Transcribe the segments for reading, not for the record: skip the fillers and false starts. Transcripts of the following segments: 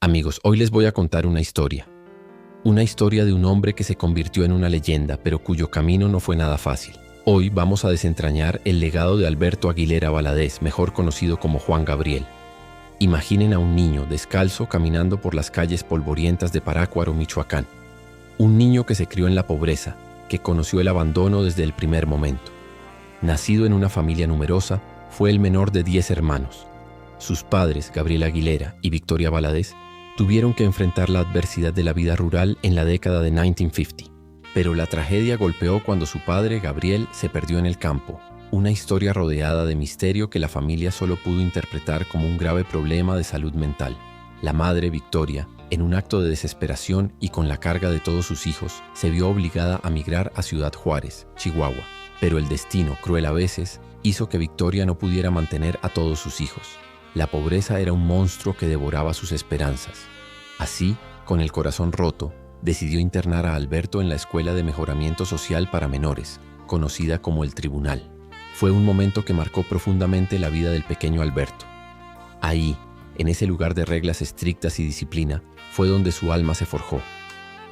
Amigos, hoy les voy a contar una historia. Una historia de un hombre que se convirtió en una leyenda, pero cuyo camino no fue nada fácil. Hoy vamos a desentrañar el legado de Alberto Aguilera Valadez, mejor conocido como Juan Gabriel. Imaginen a un niño descalzo caminando por las calles polvorientas de Parácuaro, Michoacán. Un niño que se crió en la pobreza, que conoció el abandono desde el primer momento. Nacido en una familia numerosa, fue el menor de 10 hermanos. Sus padres, Gabriel Aguilera y Victoria Valadez, tuvieron que enfrentar la adversidad de la vida rural en la década de 1950. Pero la tragedia golpeó cuando su padre, Gabriel, se perdió en el campo. Una historia rodeada de misterio que la familia solo pudo interpretar como un grave problema de salud mental. La madre, Victoria, en un acto de desesperación y con la carga de todos sus hijos, se vio obligada a migrar a Ciudad Juárez, Chihuahua. Pero el destino, cruel a veces, hizo que Victoria no pudiera mantener a todos sus hijos. La pobreza era un monstruo que devoraba sus esperanzas. Así, con el corazón roto, decidió internar a Alberto en la Escuela de Mejoramiento Social para Menores, conocida como El Tribunal. Fue un momento que marcó profundamente la vida del pequeño Alberto. Ahí, en ese lugar de reglas estrictas y disciplina, fue donde su alma se forjó.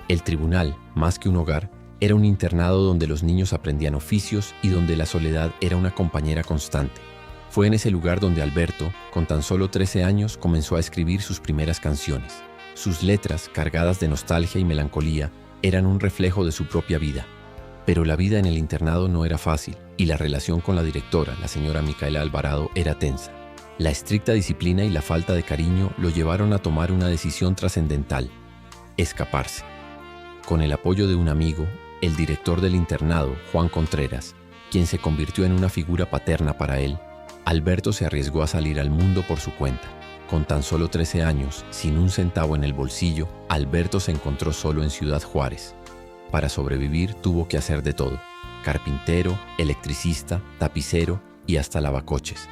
El Tribunal, más que un hogar, era un internado donde los niños aprendían oficios y donde la soledad era una compañera constante. Fue en ese lugar donde Alberto, con tan solo 13 años, comenzó a escribir sus primeras canciones. Sus letras, cargadas de nostalgia y melancolía, eran un reflejo de su propia vida. Pero la vida en el internado no era fácil, y la relación con la directora, la señora Micaela Alvarado, era tensa. La estricta disciplina y la falta de cariño lo llevaron a tomar una decisión trascendental: escaparse. Con el apoyo de un amigo, el director del internado, Juan Contreras, quien se convirtió en una figura paterna para él, Alberto se arriesgó a salir al mundo por su cuenta. Con tan solo 13 años, sin un centavo en el bolsillo, Alberto se encontró solo en Ciudad Juárez. Para sobrevivir tuvo que hacer de todo: carpintero, electricista, tapicero y hasta lavacoches.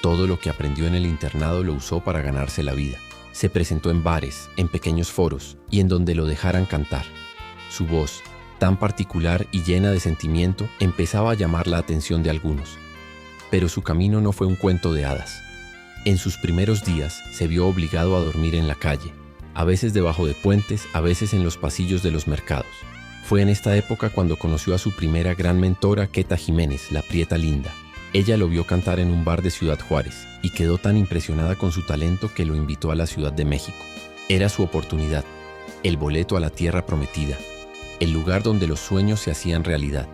Todo lo que aprendió en el internado lo usó para ganarse la vida. Se presentó en bares, en pequeños foros y en donde lo dejaran cantar. Su voz, tan particular y llena de sentimiento, empezaba a llamar la atención de algunos. Pero su camino no fue un cuento de hadas. En sus primeros días se vio obligado a dormir en la calle, a veces debajo de puentes, a veces en los pasillos de los mercados. Fue en esta época cuando conoció a su primera gran mentora, Queta Jiménez, la Prieta Linda. Ella lo vio cantar en un bar de Ciudad Juárez y quedó tan impresionada con su talento que lo invitó a la Ciudad de México. Era su oportunidad, el boleto a la tierra prometida, el lugar donde los sueños se hacían realidad.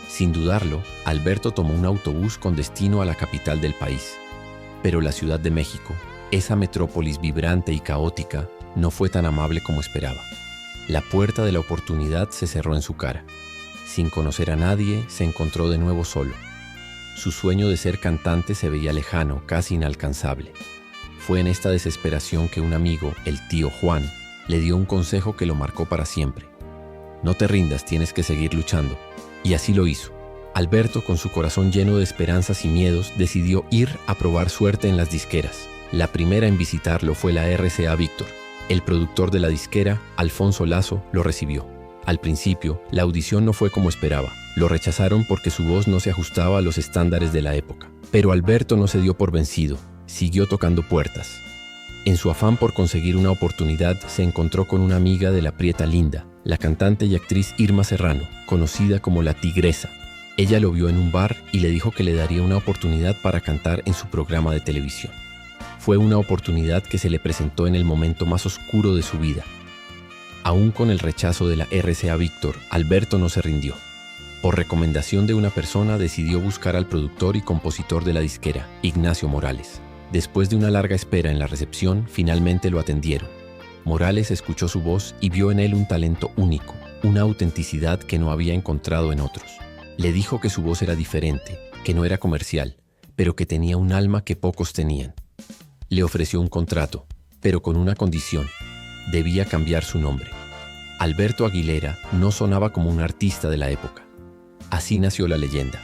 Sin dudarlo, Alberto tomó un autobús con destino a la capital del país. Pero la Ciudad de México, esa metrópolis vibrante y caótica, no fue tan amable como esperaba. La puerta de la oportunidad se cerró en su cara. Sin conocer a nadie, se encontró de nuevo solo. Su sueño de ser cantante se veía lejano, casi inalcanzable. Fue en esta desesperación que un amigo, el tío Juan, le dio un consejo que lo marcó para siempre: no te rindas, tienes que seguir luchando. Y así lo hizo. Alberto, con su corazón lleno de esperanzas y miedos, decidió ir a probar suerte en las disqueras. La primera en visitarlo fue la RCA Víctor. El productor de la disquera, Alfonso Lazo, lo recibió. Al principio, la audición no fue como esperaba. Lo rechazaron porque su voz no se ajustaba a los estándares de la época. Pero Alberto no se dio por vencido. Siguió tocando puertas. En su afán por conseguir una oportunidad, se encontró con una amiga de la Prieta Linda, la cantante y actriz Irma Serrano, conocida como la Tigresa. Ella lo vio en un bar y le dijo que le daría una oportunidad para cantar en su programa de televisión. Fue una oportunidad que se le presentó en el momento más oscuro de su vida. Aún con el rechazo de la RCA Víctor, Alberto no se rindió. Por recomendación de una persona, decidió buscar al productor y compositor de la disquera, Ignacio Morales. Después de una larga espera en la recepción, finalmente lo atendieron. Morales escuchó su voz y vio en él un talento único, una autenticidad que no había encontrado en otros. Le dijo que su voz era diferente, que no era comercial, pero que tenía un alma que pocos tenían. Le ofreció un contrato, pero con una condición: debía cambiar su nombre. Alberto Aguilera no sonaba como un artista de la época. Así nació la leyenda.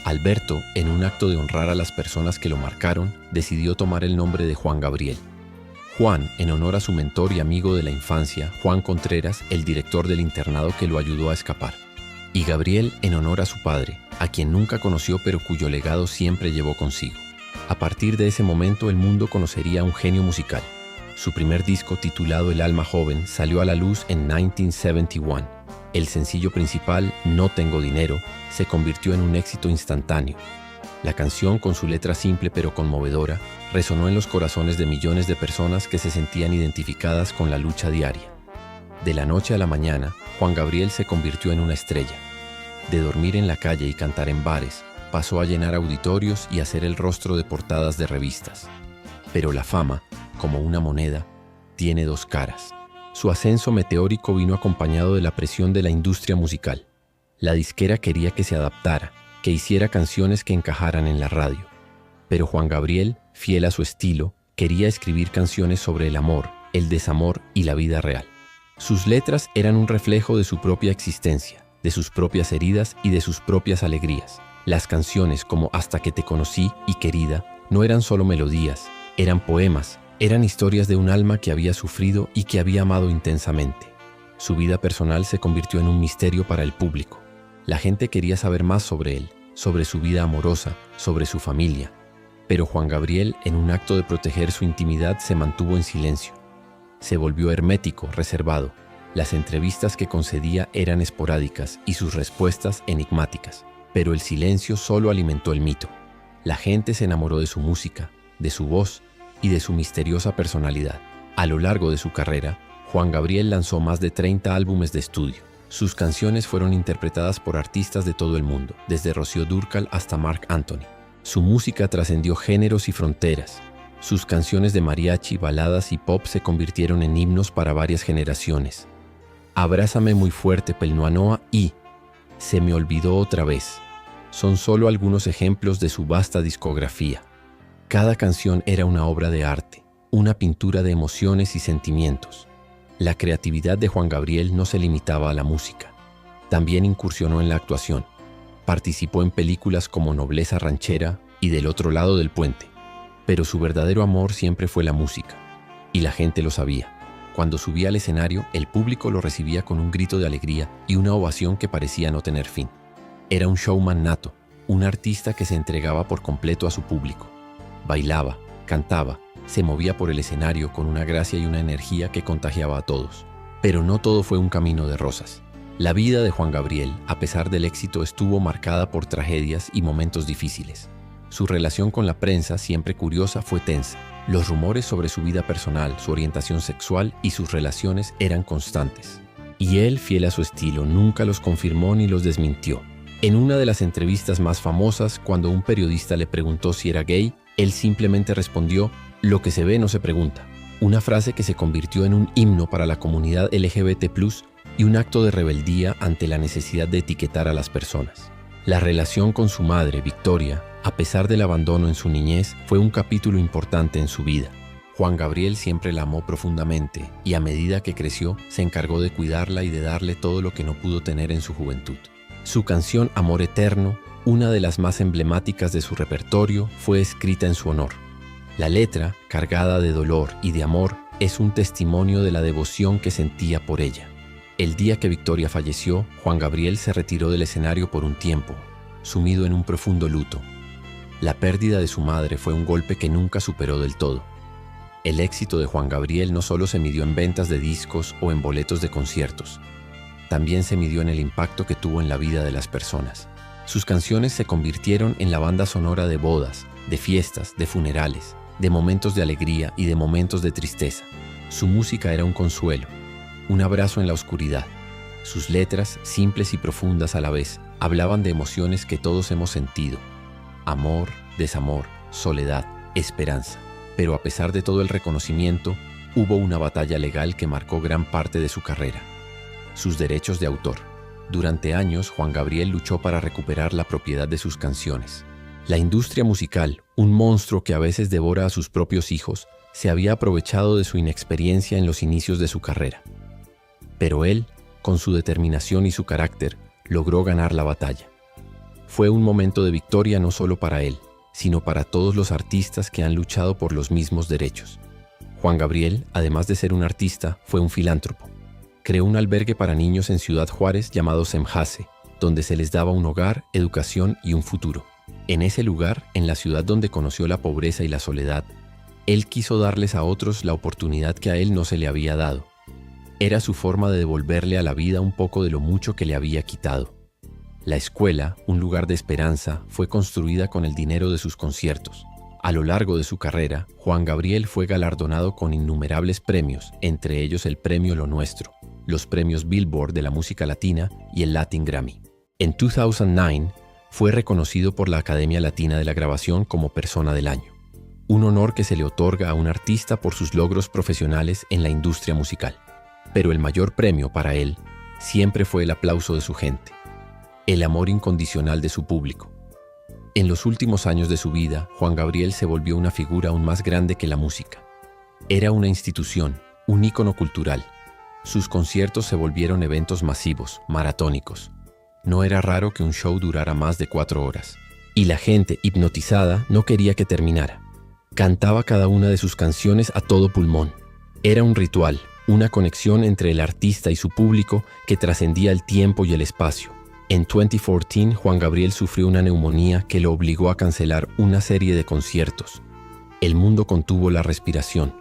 Alberto, en un acto de honrar a las personas que lo marcaron, decidió tomar el nombre de Juan Gabriel. Juan, en honor a su mentor y amigo de la infancia, Juan Contreras, el director del internado que lo ayudó a escapar. Y Gabriel, en honor a su padre, a quien nunca conoció pero cuyo legado siempre llevó consigo. A partir de ese momento, el mundo conocería a un genio musical. Su primer disco, titulado El alma joven, salió a la luz en 1971. El sencillo principal, No tengo dinero, se convirtió en un éxito instantáneo. La canción, con su letra simple pero conmovedora, resonó en los corazones de millones de personas que se sentían identificadas con la lucha diaria. De la noche a la mañana, Juan Gabriel se convirtió en una estrella. De dormir en la calle y cantar en bares, pasó a llenar auditorios y a ser el rostro de portadas de revistas. Pero la fama, como una moneda, tiene dos caras. Su ascenso meteórico vino acompañado de la presión de la industria musical. La disquera quería que se adaptara, que hiciera canciones que encajaran en la radio. Pero Juan Gabriel, fiel a su estilo, quería escribir canciones sobre el amor, el desamor y la vida real. Sus letras eran un reflejo de su propia existencia, de sus propias heridas y de sus propias alegrías. Las canciones como Hasta que te conocí y Querida no eran solo melodías, eran poemas, eran historias de un alma que había sufrido y que había amado intensamente. Su vida personal se convirtió en un misterio para el público. La gente quería saber más sobre él, sobre su vida amorosa, sobre su familia. Pero Juan Gabriel, en un acto de proteger su intimidad, se mantuvo en silencio. Se volvió hermético, reservado. Las entrevistas que concedía eran esporádicas y sus respuestas enigmáticas. Pero el silencio solo alimentó el mito. La gente se enamoró de su música, de su voz y de su misteriosa personalidad. A lo largo de su carrera, Juan Gabriel lanzó más de 30 álbumes de estudio. Sus canciones fueron interpretadas por artistas de todo el mundo, desde Rocío Dúrcal hasta Marc Anthony. Su música trascendió géneros y fronteras. Sus canciones de mariachi, baladas y pop se convirtieron en himnos para varias generaciones. Abrázame muy fuerte, Pelnoanoa y Se me olvidó otra vez son solo algunos ejemplos de su vasta discografía. Cada canción era una obra de arte, una pintura de emociones y sentimientos. La creatividad de Juan Gabriel no se limitaba a la música. También incursionó en la actuación. Participó en películas como Nobleza Ranchera y Del otro lado del puente. Pero su verdadero amor siempre fue la música. Y la gente lo sabía. Cuando subía al escenario, el público lo recibía con un grito de alegría y una ovación que parecía no tener fin. Era un showman nato, un artista que se entregaba por completo a su público. Bailaba, cantaba, se movía por el escenario con una gracia y una energía que contagiaba a todos. Pero no todo fue un camino de rosas. La vida de Juan Gabriel, a pesar del éxito, estuvo marcada por tragedias y momentos difíciles. Su relación con la prensa, siempre curiosa, fue tensa. Los rumores sobre su vida personal, su orientación sexual y sus relaciones eran constantes. Y él, fiel a su estilo, nunca los confirmó ni los desmintió. En una de las entrevistas más famosas, cuando un periodista le preguntó si era gay, él simplemente respondió: "Lo que se ve no se pregunta". Una frase que se convirtió en un himno para la comunidad LGBT+, y un acto de rebeldía ante la necesidad de etiquetar a las personas. La relación con su madre, Victoria, a pesar del abandono en su niñez, fue un capítulo importante en su vida. Juan Gabriel siempre la amó profundamente y a medida que creció, se encargó de cuidarla y de darle todo lo que no pudo tener en su juventud. Su canción Amor Eterno, una de las más emblemáticas de su repertorio, fue escrita en su honor. La letra, cargada de dolor y de amor, es un testimonio de la devoción que sentía por ella. El día que Victoria falleció, Juan Gabriel se retiró del escenario por un tiempo, sumido en un profundo luto. La pérdida de su madre fue un golpe que nunca superó del todo. El éxito de Juan Gabriel no solo se midió en ventas de discos o en boletos de conciertos, también se midió en el impacto que tuvo en la vida de las personas. Sus canciones se convirtieron en la banda sonora de bodas, de fiestas, de funerales, de momentos de alegría y de momentos de tristeza. Su música era un consuelo, un abrazo en la oscuridad. Sus letras, simples y profundas a la vez, hablaban de emociones que todos hemos sentido: amor, desamor, soledad, esperanza. Pero a pesar de todo el reconocimiento, hubo una batalla legal que marcó gran parte de su carrera: sus derechos de autor. Durante años, Juan Gabriel luchó para recuperar la propiedad de sus canciones. La industria musical, un monstruo que a veces devora a sus propios hijos, se había aprovechado de su inexperiencia en los inicios de su carrera. Pero él, con su determinación y su carácter, logró ganar la batalla. Fue un momento de victoria no solo para él, sino para todos los artistas que han luchado por los mismos derechos. Juan Gabriel, además de ser un artista, fue un filántropo. Creó un albergue para niños en Ciudad Juárez llamado Semjase, donde se les daba un hogar, educación y un futuro. En ese lugar, en la ciudad donde conoció la pobreza y la soledad, Él quiso darles a otros la oportunidad que a él no se le había dado. Era su forma de devolverle a la vida un poco de lo mucho que le había quitado. La escuela, un lugar de esperanza, fue construida con el dinero de sus conciertos. A lo largo de su carrera, Juan Gabriel fue galardonado con innumerables premios, entre ellos el Premio Lo Nuestro, los premios Billboard de la música latina y el Latin Grammy. En 2009, fue reconocido por la Academia Latina de la Grabación como Persona del Año, un honor que se le otorga a un artista por sus logros profesionales en la industria musical. Pero el mayor premio para él siempre fue el aplauso de su gente, el amor incondicional de su público. En los últimos años de su vida, Juan Gabriel se volvió una figura aún más grande que la música. Era una institución, un ícono cultural. Sus conciertos se volvieron eventos masivos, maratónicos. No era raro que un show durara más de 4 horas. Y la gente, hipnotizada, no quería que terminara. Cantaba cada una de sus canciones a todo pulmón. Era un ritual, una conexión entre el artista y su público que trascendía el tiempo y el espacio. En 2014, Juan Gabriel sufrió una neumonía que lo obligó a cancelar una serie de conciertos. El mundo contuvo la respiración,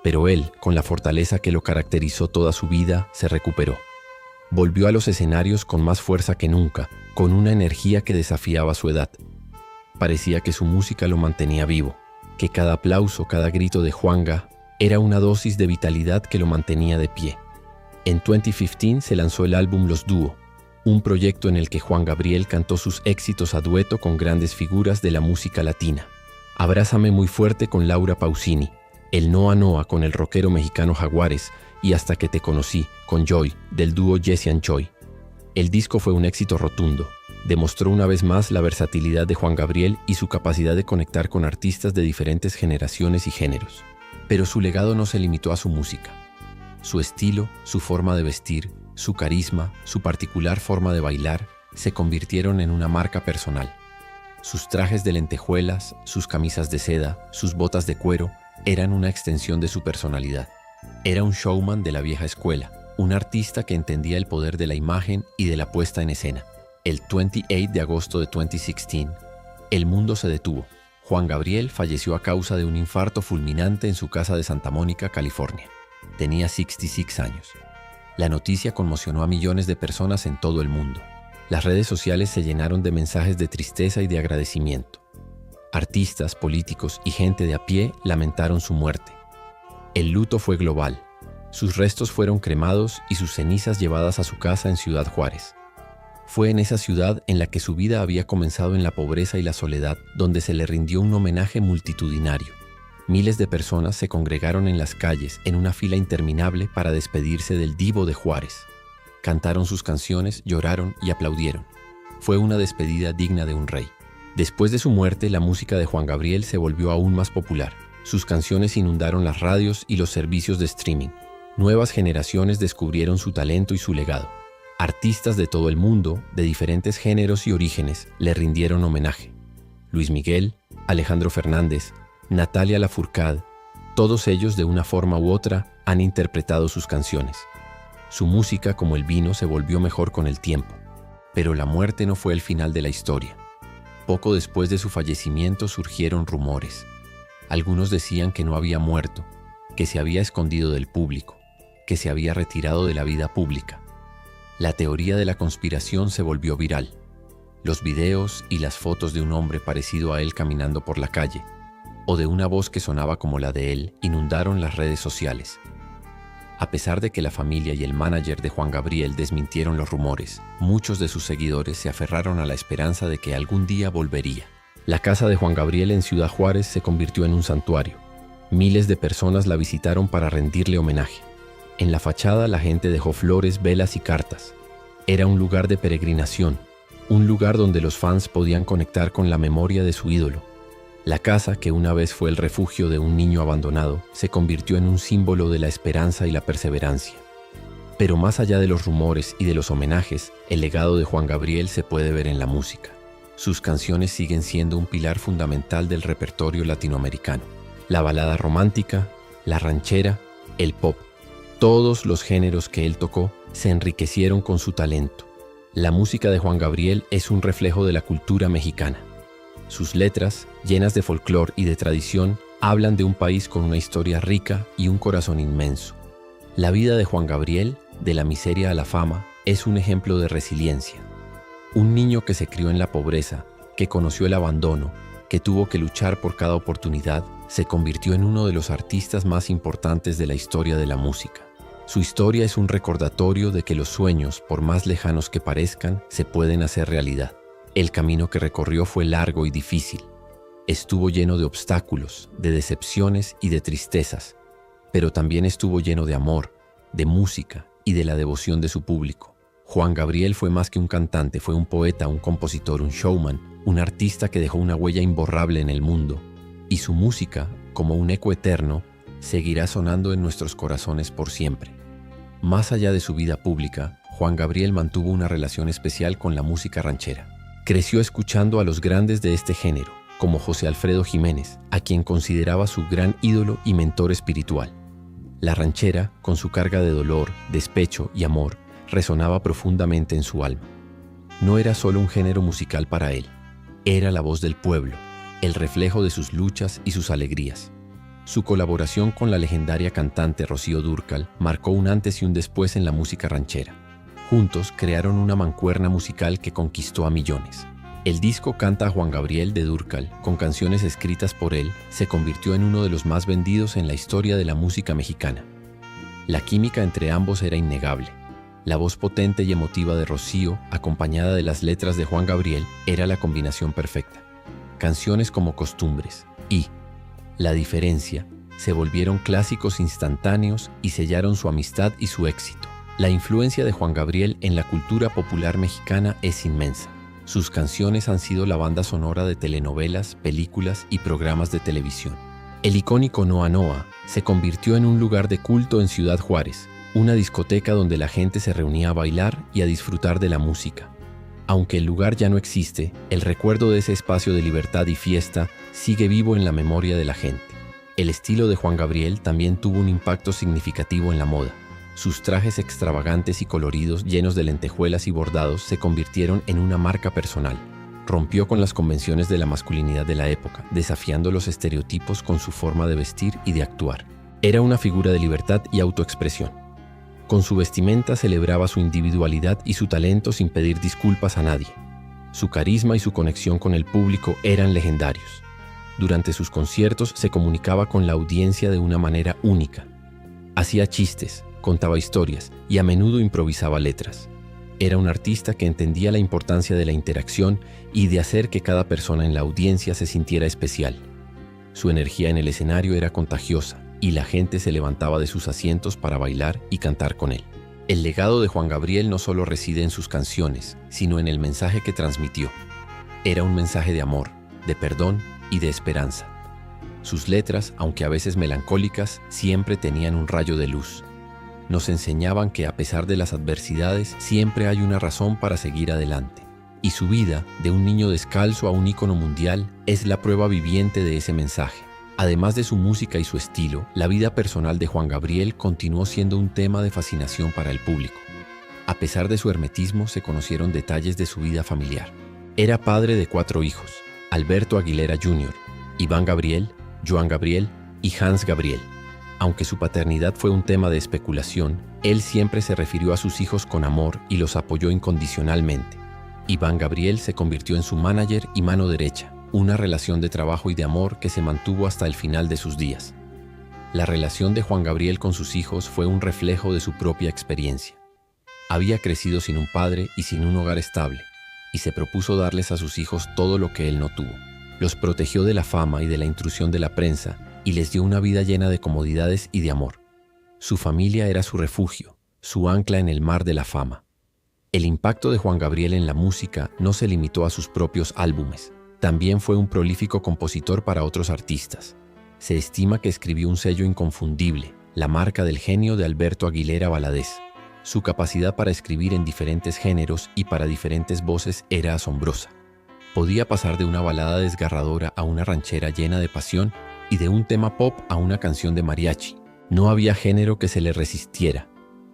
pero él, con la fortaleza que lo caracterizó toda su vida, se recuperó. Volvió a los escenarios con más fuerza que nunca, con una energía que desafiaba su edad. Parecía que su música lo mantenía vivo, que cada aplauso, cada grito de Juanga era una dosis de vitalidad que lo mantenía de pie. En 2015 se lanzó el álbum Los Dúo, un proyecto en el que Juan Gabriel cantó sus éxitos a dueto con grandes figuras de la música latina. Abrázame muy fuerte con Laura Pausini, el Noa Noa con el rockero mexicano Jaguares y Hasta que te conocí con Joy del dúo Jesse and Joy. El disco fue un éxito rotundo. Demostró una vez más la versatilidad de Juan Gabriel y su capacidad de conectar con artistas de diferentes generaciones y géneros. Pero su legado no se limitó a su música. Su estilo, su forma de vestir, su carisma, su particular forma de bailar, se convirtieron en una marca personal. Sus trajes de lentejuelas, sus camisas de seda, sus botas de cuero, eran una extensión de su personalidad. Era un showman de la vieja escuela, un artista que entendía el poder de la imagen y de la puesta en escena. El 28 de agosto de 2016, el mundo se detuvo. Juan Gabriel falleció a causa de un infarto fulminante en su casa de Santa Mónica, California. Tenía 66 años. La noticia conmocionó a millones de personas en todo el mundo. Las redes sociales se llenaron de mensajes de tristeza y de agradecimiento. Artistas, políticos y gente de a pie lamentaron su muerte. El luto fue global. Sus restos fueron cremados y sus cenizas llevadas a su casa en Ciudad Juárez. Fue en esa ciudad en la que su vida había comenzado en la pobreza y la soledad, donde se le rindió un homenaje multitudinario. Miles de personas se congregaron en las calles en una fila interminable para despedirse del divo de Juárez. Cantaron sus canciones, lloraron y aplaudieron. Fue una despedida digna de un rey. Después de su muerte, la música de Juan Gabriel se volvió aún más popular. Sus canciones inundaron las radios y los servicios de streaming. Nuevas generaciones descubrieron su talento y su legado. Artistas de todo el mundo, de diferentes géneros y orígenes, le rindieron homenaje. Luis Miguel, Alejandro Fernández, Natalia Lafourcade, todos ellos de una forma u otra han interpretado sus canciones. Su música, como el vino, se volvió mejor con el tiempo. Pero la muerte no fue el final de la historia. Poco después de su fallecimiento surgieron rumores. Algunos decían que no había muerto, que se había escondido del público, que se había retirado de la vida pública. La teoría de la conspiración se volvió viral. Los videos y las fotos de un hombre parecido a él caminando por la calle, o de una voz que sonaba como la de él, inundaron las redes sociales. A pesar de que la familia y el manager de Juan Gabriel desmintieron los rumores, muchos de sus seguidores se aferraron a la esperanza de que algún día volvería. La casa de Juan Gabriel en Ciudad Juárez se convirtió en un santuario. Miles de personas la visitaron para rendirle homenaje. En la fachada la gente dejó flores, velas y cartas. Era un lugar de peregrinación, un lugar donde los fans podían conectar con la memoria de su ídolo. La casa, que una vez fue el refugio de un niño abandonado, se convirtió en un símbolo de la esperanza y la perseverancia. Pero más allá de los rumores y de los homenajes, el legado de Juan Gabriel se puede ver en la música. Sus canciones siguen siendo un pilar fundamental del repertorio latinoamericano. La balada romántica, la ranchera, el pop, todos los géneros que él tocó se enriquecieron con su talento. La música de Juan Gabriel es un reflejo de la cultura mexicana. Sus letras, llenas de folclore y de tradición, Hablan de un país con una historia rica y un corazón inmenso. La vida de Juan Gabriel, de la miseria a la fama, es un ejemplo de resiliencia. Un niño que se crió en la pobreza, que conoció el abandono, que tuvo que luchar por cada oportunidad, se convirtió en uno de los artistas más importantes de la historia de la música. Su historia es un recordatorio de que los sueños, por más lejanos que parezcan, se pueden hacer realidad. El camino que recorrió fue largo y difícil. Estuvo lleno de obstáculos, de decepciones y de tristezas, pero también estuvo lleno de amor, de música y de la devoción de su público. Juan Gabriel fue más que un cantante, fue un poeta, un compositor, un showman, un artista que dejó una huella imborrable en el mundo, y su música, como un eco eterno, seguirá sonando en nuestros corazones por siempre. Más allá de su vida pública, Juan Gabriel mantuvo una relación especial con la música ranchera. Creció escuchando a los grandes de este género, como José Alfredo Jiménez, a quien consideraba su gran ídolo y mentor espiritual. La ranchera, con su carga de dolor, despecho y amor, resonaba profundamente en su alma. No era solo un género musical para él, era la voz del pueblo, el reflejo de sus luchas y sus alegrías. Su colaboración con la legendaria cantante Rocío Dúrcal marcó un antes y un después en la música ranchera. Juntos crearon una mancuerna musical que conquistó a millones. El disco Canta a Juan Gabriel de Dúrcal, con canciones escritas por él, se convirtió en uno de los más vendidos en la historia de la música mexicana. La química entre ambos era innegable. La voz potente y emotiva de Rocío, acompañada de las letras de Juan Gabriel, era la combinación perfecta. Canciones como Costumbres y La Diferencia se volvieron clásicos instantáneos y sellaron su amistad y su éxito. La influencia de Juan Gabriel en la cultura popular mexicana es inmensa. Sus canciones han sido la banda sonora de telenovelas, películas y programas de televisión. El icónico Noa Noa se convirtió en un lugar de culto en Ciudad Juárez, una discoteca donde la gente se reunía a bailar y a disfrutar de la música. Aunque el lugar ya no existe, el recuerdo de ese espacio de libertad y fiesta sigue vivo en la memoria de la gente. El estilo de Juan Gabriel también tuvo un impacto significativo en la moda. Sus trajes extravagantes y coloridos, llenos de lentejuelas y bordados, se convirtieron en una marca personal. Rompió con las convenciones de la masculinidad de la época, desafiando los estereotipos con su forma de vestir y de actuar. Era una figura de libertad y autoexpresión. Con su vestimenta celebraba su individualidad y su talento sin pedir disculpas a nadie. Su carisma y su conexión con el público eran legendarios. Durante sus conciertos se comunicaba con la audiencia de una manera única. Hacía chistes, contaba historias y a menudo improvisaba letras. Era un artista que entendía la importancia de la interacción y de hacer que cada persona en la audiencia se sintiera especial. Su energía en el escenario era contagiosa y la gente se levantaba de sus asientos para bailar y cantar con él. El legado de Juan Gabriel no solo reside en sus canciones, sino en el mensaje que transmitió. Era un mensaje de amor, de perdón y de esperanza. Sus letras, aunque a veces melancólicas, siempre tenían un rayo de luz. Nos enseñaban que a pesar de las adversidades, siempre hay una razón para seguir adelante. Y su vida, de un niño descalzo a un ícono mundial, es la prueba viviente de ese mensaje. Además de su música y su estilo, la vida personal de Juan Gabriel continuó siendo un tema de fascinación para el público. A pesar de su hermetismo, se conocieron detalles de su vida familiar. Era padre de 4 hijos: Alberto Aguilera Jr., Iván Gabriel, Joan Gabriel y Hans Gabriel. Aunque su paternidad fue un tema de especulación, él siempre se refirió a sus hijos con amor y los apoyó incondicionalmente. Iván Gabriel se convirtió en su manager y mano derecha, una relación de trabajo y de amor que se mantuvo hasta el final de sus días. La relación de Juan Gabriel con sus hijos fue un reflejo de su propia experiencia. Había crecido sin un padre y sin un hogar estable, y se propuso darles a sus hijos todo lo que él no tuvo. Los protegió de la fama y de la intrusión de la prensa, y les dio una vida llena de comodidades y de amor. Su familia era su refugio, su ancla en el mar de la fama. El impacto de Juan Gabriel en la música no se limitó a sus propios álbumes. También fue un prolífico compositor para otros artistas. Se estima que escribió un sello inconfundible, la marca del genio de Alberto Aguilera Valadez. Su capacidad para escribir en diferentes géneros y para diferentes voces era asombrosa. Podía pasar de una balada desgarradora a una ranchera llena de pasión y de un tema pop a una canción de mariachi. No había género que se le resistiera.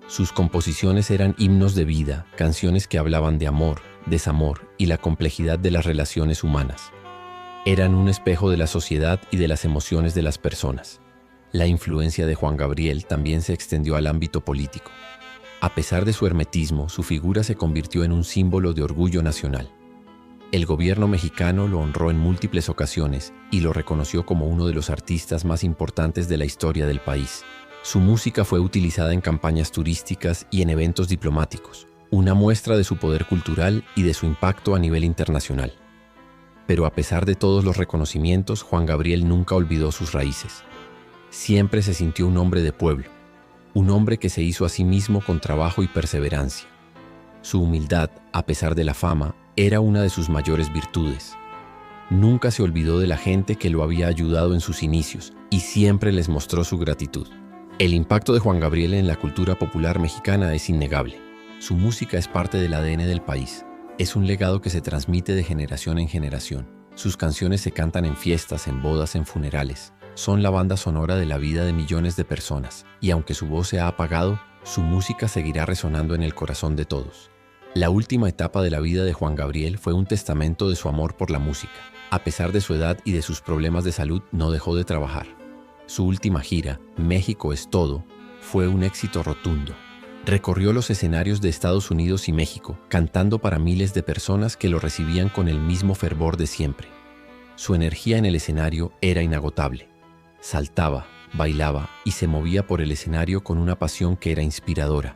Sus composiciones eran himnos de vida, canciones que hablaban de amor, desamor y la complejidad de las relaciones humanas. Eran un espejo de la sociedad y de las emociones de las personas. La influencia de Juan Gabriel también se extendió al ámbito político. A pesar de su hermetismo, su figura se convirtió en un símbolo de orgullo nacional. El gobierno mexicano lo honró en múltiples ocasiones y lo reconoció como uno de los artistas más importantes de la historia del país. Su música fue utilizada en campañas turísticas y en eventos diplomáticos, una muestra de su poder cultural y de su impacto a nivel internacional. Pero a pesar de todos los reconocimientos, Juan Gabriel nunca olvidó sus raíces. Siempre se sintió un hombre de pueblo, un hombre que se hizo a sí mismo con trabajo y perseverancia. Su humildad, a pesar de la fama, era una de sus mayores virtudes. Nunca se olvidó de la gente que lo había ayudado en sus inicios y siempre les mostró su gratitud. El impacto de Juan Gabriel en la cultura popular mexicana es innegable. Su música es parte del ADN del país. Es un legado que se transmite de generación en generación. Sus canciones se cantan en fiestas, en bodas, en funerales. Son la banda sonora de la vida de millones de personas, y aunque su voz se ha apagado, su música seguirá resonando en el corazón de todos. La última etapa de la vida de Juan Gabriel fue un testamento de su amor por la música. A pesar de su edad y de sus problemas de salud, no dejó de trabajar. Su última gira, México es todo, fue un éxito rotundo. Recorrió los escenarios de Estados Unidos y México, cantando para miles de personas que lo recibían con el mismo fervor de siempre. Su energía en el escenario era inagotable. Saltaba, bailaba y se movía por el escenario con una pasión que era inspiradora.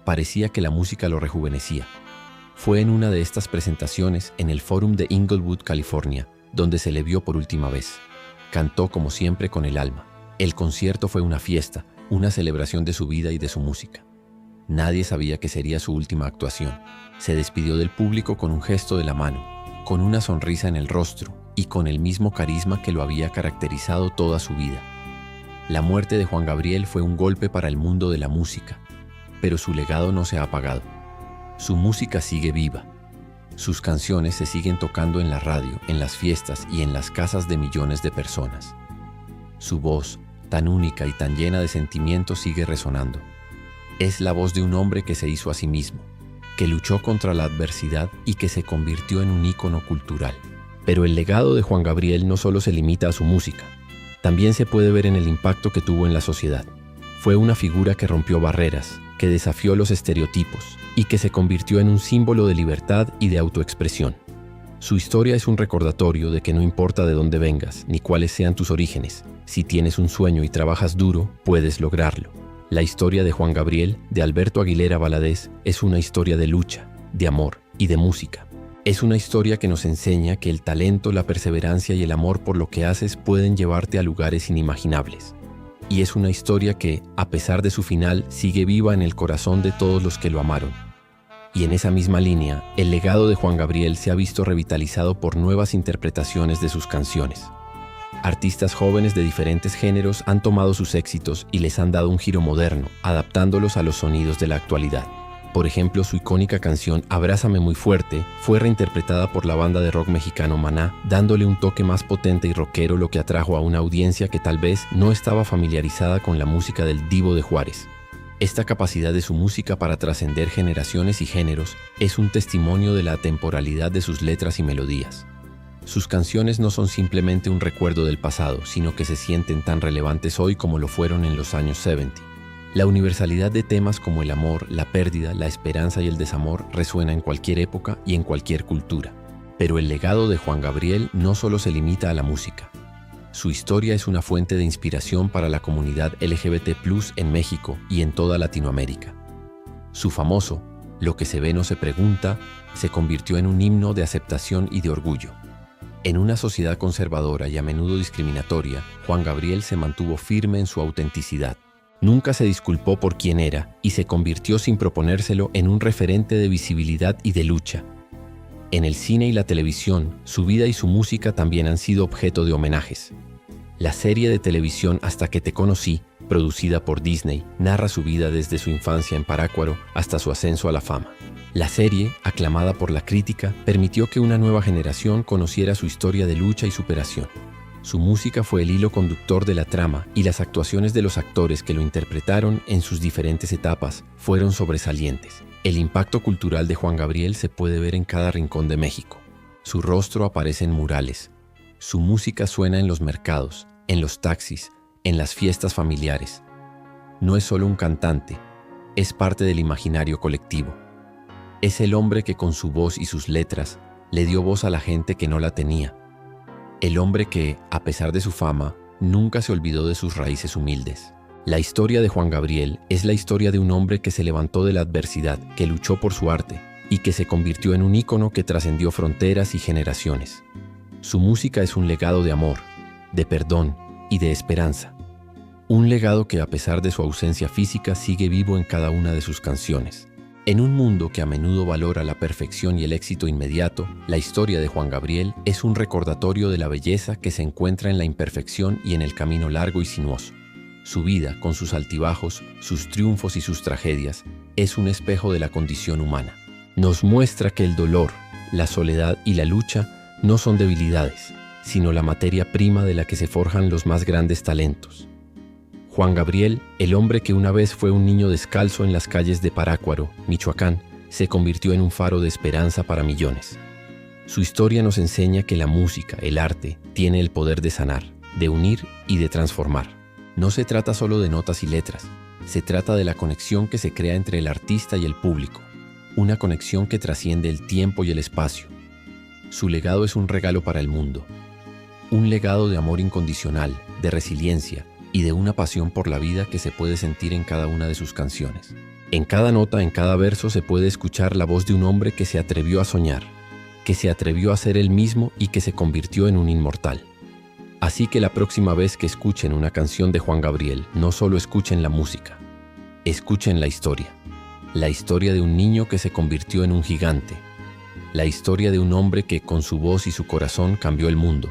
Parecía que la música lo rejuvenecía. Fue en una de estas presentaciones en el Forum de Inglewood, California, donde se le vio por última vez. Cantó como siempre con el alma. El concierto fue una fiesta, una celebración de su vida y de su música. Nadie sabía que sería su última actuación. Se despidió del público con un gesto de la mano, con una sonrisa en el rostro y con el mismo carisma que lo había caracterizado toda su vida. La muerte de Juan Gabriel fue un golpe para el mundo de la música, pero su legado no se ha apagado. Su música sigue viva. Sus canciones se siguen tocando en la radio, en las fiestas y en las casas de millones de personas. Su voz, tan única y tan llena de sentimientos, sigue resonando. Es la voz de un hombre que se hizo a sí mismo, que luchó contra la adversidad y que se convirtió en un ícono cultural. Pero el legado de Juan Gabriel no solo se limita a su música, también se puede ver en el impacto que tuvo en la sociedad. Fue una figura que rompió barreras, que desafió los estereotipos y que se convirtió en un símbolo de libertad y de autoexpresión. Su historia es un recordatorio de que no importa de dónde vengas ni cuáles sean tus orígenes, si tienes un sueño y trabajas duro, puedes lograrlo. La historia de Juan Gabriel, de Alberto Aguilera Valadez, es una historia de lucha, de amor y de música. Es una historia que nos enseña que el talento, la perseverancia y el amor por lo que haces pueden llevarte a lugares inimaginables. Y es una historia que, a pesar de su final, sigue viva en el corazón de todos los que lo amaron. Y en esa misma línea, el legado de Juan Gabriel se ha visto revitalizado por nuevas interpretaciones de sus canciones. Artistas jóvenes de diferentes géneros han tomado sus éxitos y les han dado un giro moderno, adaptándolos a los sonidos de la actualidad. Por ejemplo, su icónica canción Abrázame muy fuerte fue reinterpretada por la banda de rock mexicano Maná, dándole un toque más potente y rockero, lo que atrajo a una audiencia que tal vez no estaba familiarizada con la música del Divo de Juárez. Esta capacidad de su música para trascender generaciones y géneros es un testimonio de la atemporalidad de sus letras y melodías. Sus canciones no son simplemente un recuerdo del pasado, sino que se sienten tan relevantes hoy como lo fueron en los años 70. La universalidad de temas como el amor, la pérdida, la esperanza y el desamor resuena en cualquier época y en cualquier cultura. Pero el legado de Juan Gabriel no solo se limita a la música. Su historia es una fuente de inspiración para la comunidad LGBT+ en México y en toda Latinoamérica. Su famoso Lo que se ve no se pregunta se convirtió en un himno de aceptación y de orgullo. En una sociedad conservadora y a menudo discriminatoria, Juan Gabriel se mantuvo firme en su autenticidad. Nunca se disculpó por quién era y se convirtió sin proponérselo en un referente de visibilidad y de lucha. En el cine y la televisión, su vida y su música también han sido objeto de homenajes. La serie de televisión Hasta que te conocí, producida por Disney, narra su vida desde su infancia en Parácuaro hasta su ascenso a la fama. La serie, aclamada por la crítica, permitió que una nueva generación conociera su historia de lucha y superación. Su música fue el hilo conductor de la trama y las actuaciones de los actores que lo interpretaron en sus diferentes etapas fueron sobresalientes. El impacto cultural de Juan Gabriel se puede ver en cada rincón de México. Su rostro aparece en murales, Su música suena en los mercados, en los taxis, en las fiestas familiares. No es solo un cantante, es parte del imaginario colectivo. Es el hombre que con su voz y sus letras le dio voz a la gente que no la tenía. El hombre que, a pesar de su fama, nunca se olvidó de sus raíces humildes. La historia de Juan Gabriel es la historia de un hombre que se levantó de la adversidad, que luchó por su arte y que se convirtió en un ícono que trascendió fronteras y generaciones. Su música es un legado de amor, de perdón y de esperanza. Un legado que, a pesar de su ausencia física, sigue vivo en cada una de sus canciones. En un mundo que a menudo valora la perfección y el éxito inmediato, la historia de Juan Gabriel es un recordatorio de la belleza que se encuentra en la imperfección y en el camino largo y sinuoso. Su vida, con sus altibajos, sus triunfos y sus tragedias, es un espejo de la condición humana. Nos muestra que el dolor, la soledad y la lucha no son debilidades, sino la materia prima de la que se forjan los más grandes talentos. Juan Gabriel, el hombre que una vez fue un niño descalzo en las calles de Parácuaro, Michoacán, se convirtió en un faro de esperanza para millones. Su historia nos enseña que la música, el arte, tiene el poder de sanar, de unir y de transformar. No se trata solo de notas y letras, se trata de la conexión que se crea entre el artista y el público, una conexión que trasciende el tiempo y el espacio. Su legado es un regalo para el mundo, un legado de amor incondicional, de resiliencia y de una pasión por la vida que se puede sentir en cada una de sus canciones. En cada nota, en cada verso se puede escuchar la voz de un hombre que se atrevió a soñar, que se atrevió a ser él mismo y que se convirtió en un inmortal. Así que la próxima vez que escuchen una canción de Juan Gabriel, no solo escuchen la música, escuchen la historia de un niño que se convirtió en un gigante, la historia de un hombre que con su voz y su corazón cambió el mundo,